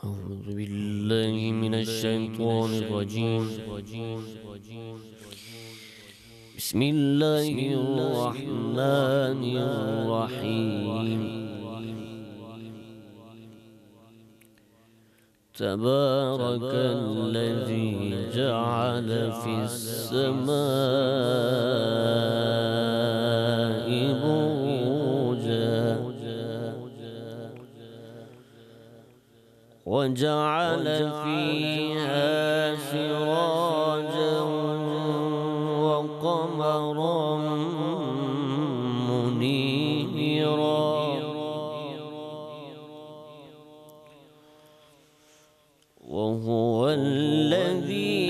أعوذ بالله من الشيطان الرجيم. بسم الله الرحمن الرحيم. تبارك الذي جعل في السماء بروجا وجعل فيها سراجا وقمرا منيرا وهو الذي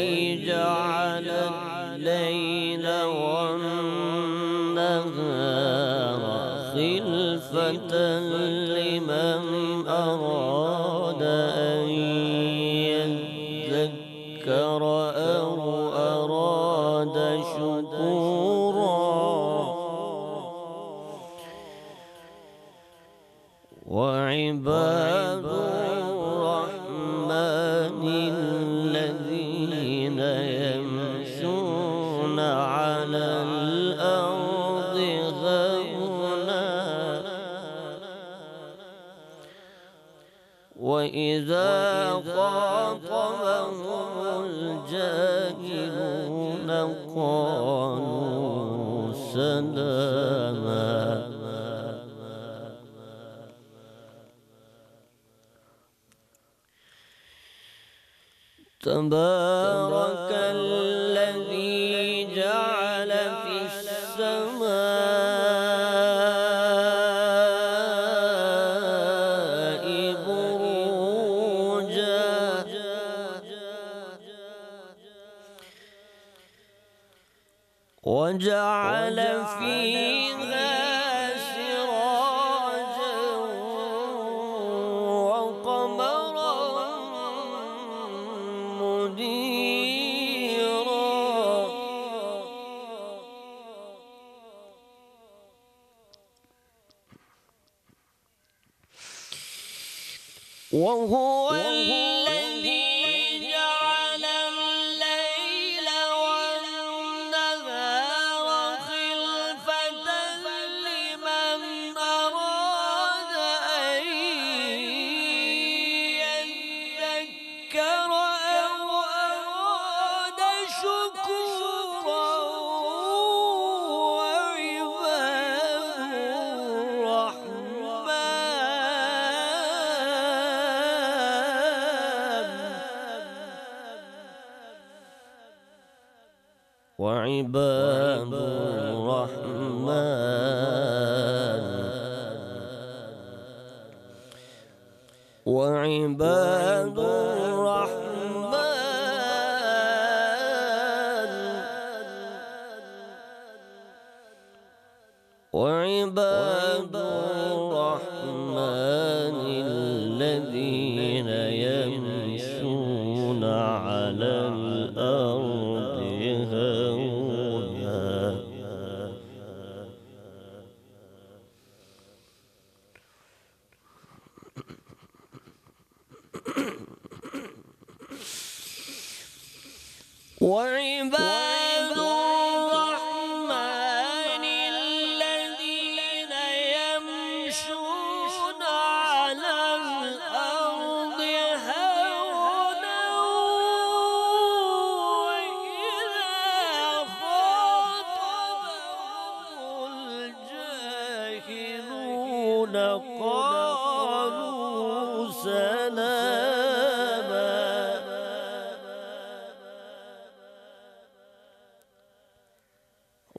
جعل الليل والنهار خلفة لمن أراد أن يذكر أو أراد شكورا وعباد الرحمن الذين يمشون على الأرض هونا وإذا خاطبهم الجاهلون قالوا سلاما. تبارك الذي جعل في السماء بروجا وجعل فيها سراجا وقمرا منيرا وهو الذي جعل الليل والنهار خلفة لمن أراد أن يذكر أو أراد شكورا وعباد الرحمن وعباد الرحمن وعباد الرحمن الذين يمشون على الأرض هونا وعباد الرحمن الذين يمشون على الأرض هونا وإذا خاطبهم الجاهلون قالوا سلاما.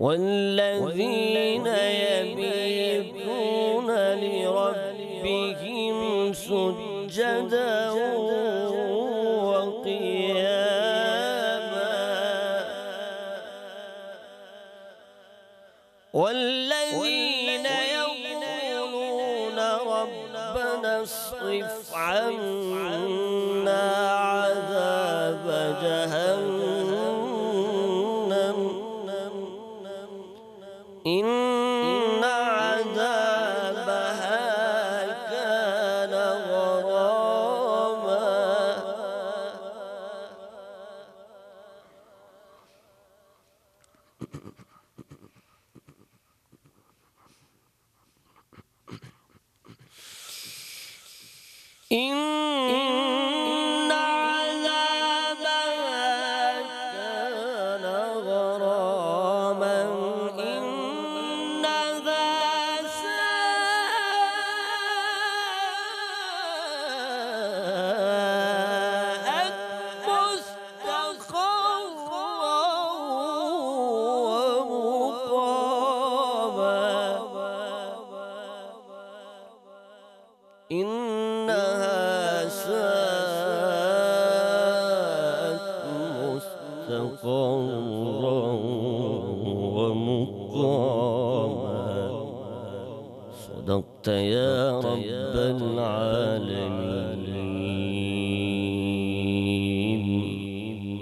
والذين يبيتون لربهم سجدا وقياما والذين يقولون ربنا اصرف عنا عذاب جهنم إن عذابها كان غراما يا ربنا